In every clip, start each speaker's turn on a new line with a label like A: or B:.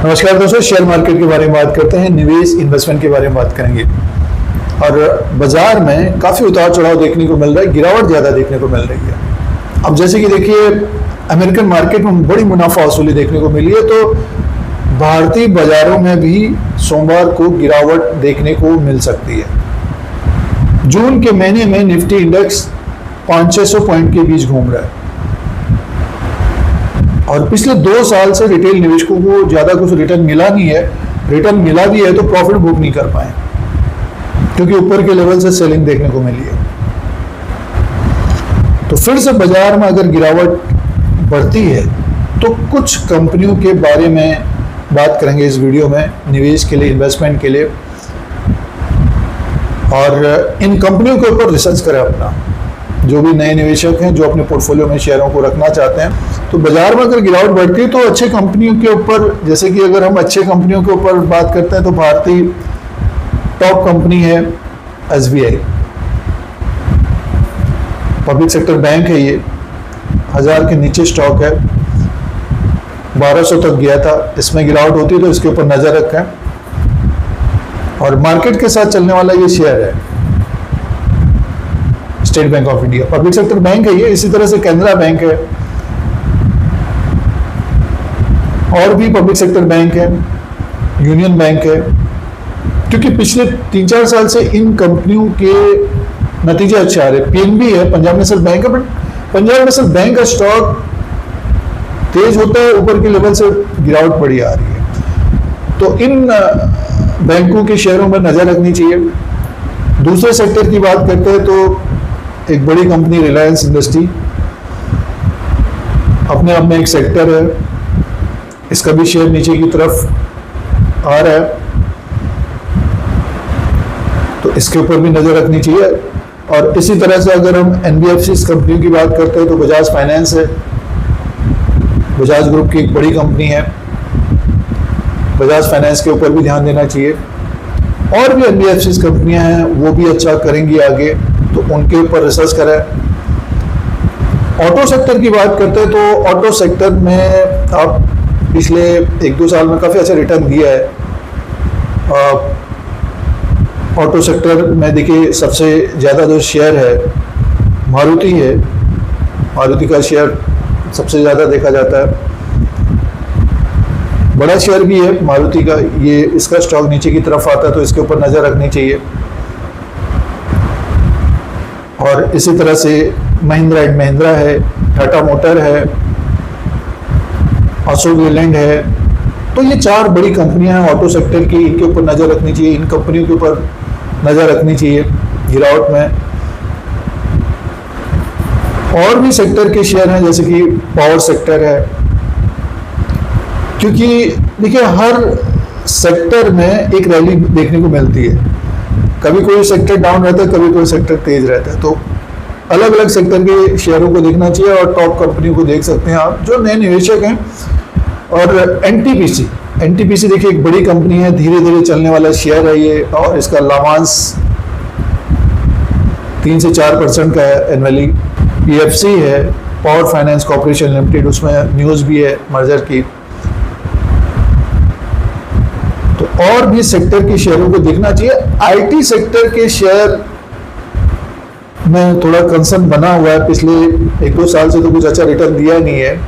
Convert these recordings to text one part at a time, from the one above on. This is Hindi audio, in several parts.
A: नमस्कार दोस्तों, शेयर मार्केट के बारे में बात करते हैं, निवेश इन्वेस्टमेंट के बारे में बात करेंगे। और बाजार में काफ़ी उतार चढ़ाव देखने को मिल रहा है, गिरावट ज़्यादा देखने को मिल रही है। अब जैसे कि देखिए, अमेरिकन मार्केट में बड़ी मुनाफा वसूली देखने को मिली है, तो भारतीय बाजारों में भी सोमवार को गिरावट देखने को मिल सकती है। जून के महीने में निफ्टी इंडेक्स 500-600 पॉइंट के बीच घूम रहा है और पिछले 2 साल से रिटेल निवेशकों को ज़्यादा कुछ रिटर्न मिला नहीं है। रिटर्न मिला भी है तो प्रॉफिट बुक नहीं कर पाए, क्योंकि ऊपर के लेवल से सेलिंग देखने को मिली है। तो फिर से बाजार में अगर गिरावट बढ़ती है तो कुछ कंपनियों के बारे में बात करेंगे इस वीडियो में, निवेश के लिए, इन्वेस्टमेंट के लिए। और इन कंपनियों के ऊपर रिसर्च करें अपना, जो भी नए निवेशक हैं जो अपने पोर्टफोलियो में शेयरों को रखना चाहते हैं। तो बाजार में अगर गिरावट बढ़ती है तो अच्छे कंपनियों के ऊपर, जैसे कि अगर हम अच्छे कंपनियों के ऊपर बात करते हैं तो भारतीय टॉप कंपनी है SBI, पब्लिक सेक्टर बैंक है। ये 1000 के नीचे स्टॉक है, 1200 तक गया था। इसमें गिरावट होती है तो इसके ऊपर नजर रखें। और मार्केट के साथ चलने वाला ये शेयर है state bank of India, public sector bank है ये। इसी तरह से कैनरा बैंक है और भी पब्लिक सेक्टर बैंक है, यूनियन बैंक है। क्योंकि पिछले 3-4 साल से इन कंपनियों के नतीजे अच्छे आ रहे। PNB है, पंजाब नेशनल बैंक है, बट पंजाब नेशनल बैंक का स्टॉक तेज होता है, ऊपर के लेवल से गिरावट बड़ी आ रही है। तो इन बैंकों के शेयरों पर नजर रखनी चाहिए। दूसरे सेक्टर की बात करते हैं तो एक बड़ी कंपनी रिलायंस इंडस्ट्री अपने आप में एक सेक्टर है, इसका भी शेयर नीचे की तरफ आ रहा है, तो इसके ऊपर भी नजर रखनी चाहिए। और इसी तरह से अगर हम NBFC कंपनियों की बात करते हैं तो बजाज फाइनेंस है, बजाज ग्रुप की एक बड़ी कंपनी है, बजाज फाइनेंस के ऊपर भी ध्यान देना चाहिए। और भी NBFC कंपनियां हैं, वो भी अच्छा करेंगी आगे, तो उनके ऊपर रिसर्च करें। ऑटो सेक्टर की बात करते हैं तो ऑटो सेक्टर में आप पिछले 1-2 साल में काफ़ी अच्छा रिटर्न दिया है। ऑटो सेक्टर में देखिए सबसे ज़्यादा जो शेयर है मारुति है, मारुति का शेयर सबसे ज़्यादा देखा जाता है, बड़ा शेयर भी है मारुति का। ये इसका स्टॉक नीचे की तरफ आता है तो इसके ऊपर नज़र रखनी चाहिए। और इसी तरह से महिंद्रा एंड महिंद्रा है, टाटा मोटर है, अशोक लेलैंड है। तो ये 4 बड़ी कंपनियां हैं ऑटो सेक्टर की, इनके ऊपर नज़र रखनी चाहिए, इन कंपनियों के ऊपर नज़र रखनी चाहिए गिरावट में। और भी सेक्टर के शेयर हैं, जैसे कि पावर सेक्टर है, क्योंकि देखिए हर सेक्टर में एक रैली देखने को मिलती है। कभी कोई सेक्टर डाउन रहता है, कभी कोई सेक्टर तेज रहता है, तो अलग अलग सेक्टर के शेयरों को देखना चाहिए। और टॉप कंपनी को देख सकते हैं आप जो नए निवेशक हैं। और NTPC देखिए एक बड़ी कंपनी है, धीरे धीरे चलने वाला शेयर है ये, और इसका लाभांश 3 से 4% का है एनुअली। PFC है, पावर फाइनेंस कॉर्पोरेशन लिमिटेड, उसमें न्यूज़ भी है मर्जर की। तो और भी सेक्टर के शेयरों को देखना चाहिए। IT सेक्टर के शेयर में थोड़ा कंसर्न बना हुआ है, पिछले 1-2 साल से तो कुछ अच्छा रिटर्न दिया नहीं है।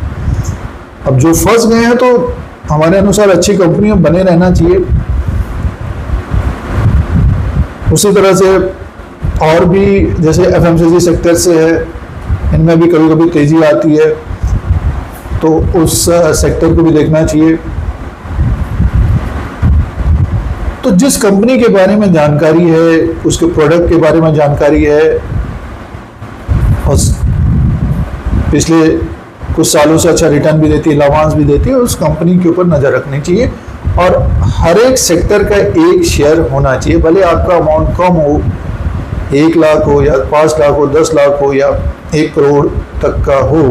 A: अब जो फंस गए हैं तो हमारे अनुसार अच्छी कंपनियां बने रहना चाहिए। उसी तरह से और भी जैसे FMCG सेक्टर से है, इनमें भी कभी कभी तेजी आती है, तो उस सेक्टर को भी देखना चाहिए। तो जिस कंपनी के बारे में जानकारी है, उसके प्रोडक्ट के बारे में जानकारी है और पिछले कुछ सालों से अच्छा रिटर्न भी देती है, लाभांश भी देती है, उस कंपनी के ऊपर नज़र रखनी चाहिए। और हर एक सेक्टर का एक शेयर होना चाहिए, भले आपका अमाउंट कम हो, 1 लाख हो या 5 लाख हो, 10 लाख हो या 1 करोड़ तक का हो,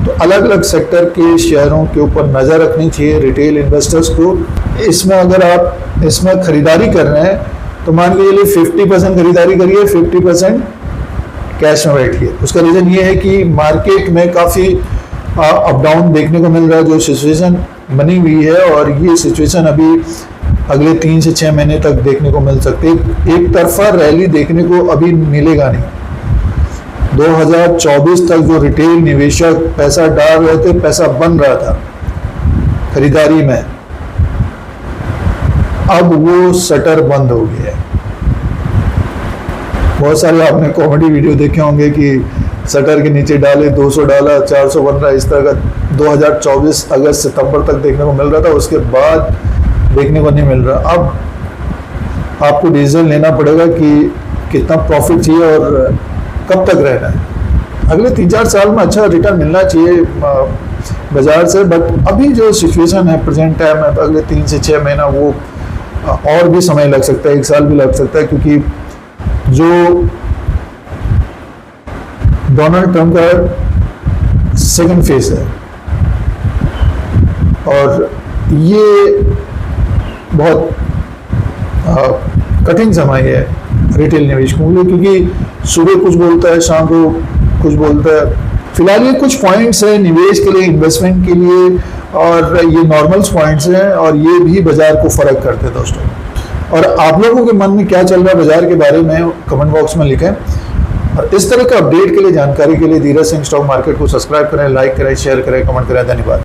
A: तो अलग अलग सेक्टर के शेयरों के ऊपर नज़र रखनी चाहिए रिटेल इन्वेस्टर्स को। इसमें अगर आप इसमें खरीदारी कर रहे हैं तो मान के चलिए 50% खरीदारी करिए, 50% कैश में बैठिए। उसका रीज़न ये है कि मार्केट में काफ़ी अप डाउन देखने को मिल रहा है। जो सिचुएशन बनी हुई है और ये सिचुएशन अभी अगले 3 से 6 महीने तक देखने को मिल सकती है। एक तरफा रैली देखने को अभी मिलेगा नहीं। 2024 तक जो रिटेल निवेशक पैसा डाल रहे थे, पैसा बन रहा था खरीदारी में, अब वो शटर बंद हो गया है। बहुत सारे आपने कॉमेडी वीडियो देखे होंगे कि शटर के नीचे डाले 200 डाला 400 बन रहा है, इस तरह का 2024 अगस्त सितंबर तक देखने को मिल रहा था, उसके बाद देखने को नहीं मिल रहा। अब आपको डिसीजन लेना पड़ेगा कि कितना प्रॉफिट चाहिए और कब तक रहना है। अगले 3-4 साल में अच्छा रिटर्न मिलना चाहिए बाजार से, बट अभी जो सिचुएशन है प्रेजेंट टाइम में, तो अगले 3 से 6 महीना वो और भी समय लग सकता है, 1 साल भी लग सकता है, क्योंकि जो डोनाल्ड ट्रंप का सेकंड फेज है और ये बहुत कठिन समय है रिटेल निवेशकों के लिए, क्योंकि सुबह कुछ बोलता है, शाम को कुछ बोलता है। फिलहाल ये कुछ पॉइंट्स हैं निवेश के लिए, इन्वेस्टमेंट के लिए, और ये नॉर्मल्स पॉइंट्स हैं और ये भी बाजार को फर्क करते हैं दोस्तों। और आप लोगों के मन में क्या चल रहा है बाजार के बारे में कमेंट बॉक्स में लिखें। और इस तरह का अपडेट के लिए, जानकारी के लिए धीरज सिंह स्टॉक मार्केट को सब्सक्राइब करें, लाइक करें, शेयर करें, कमेंट करें। धन्यवाद।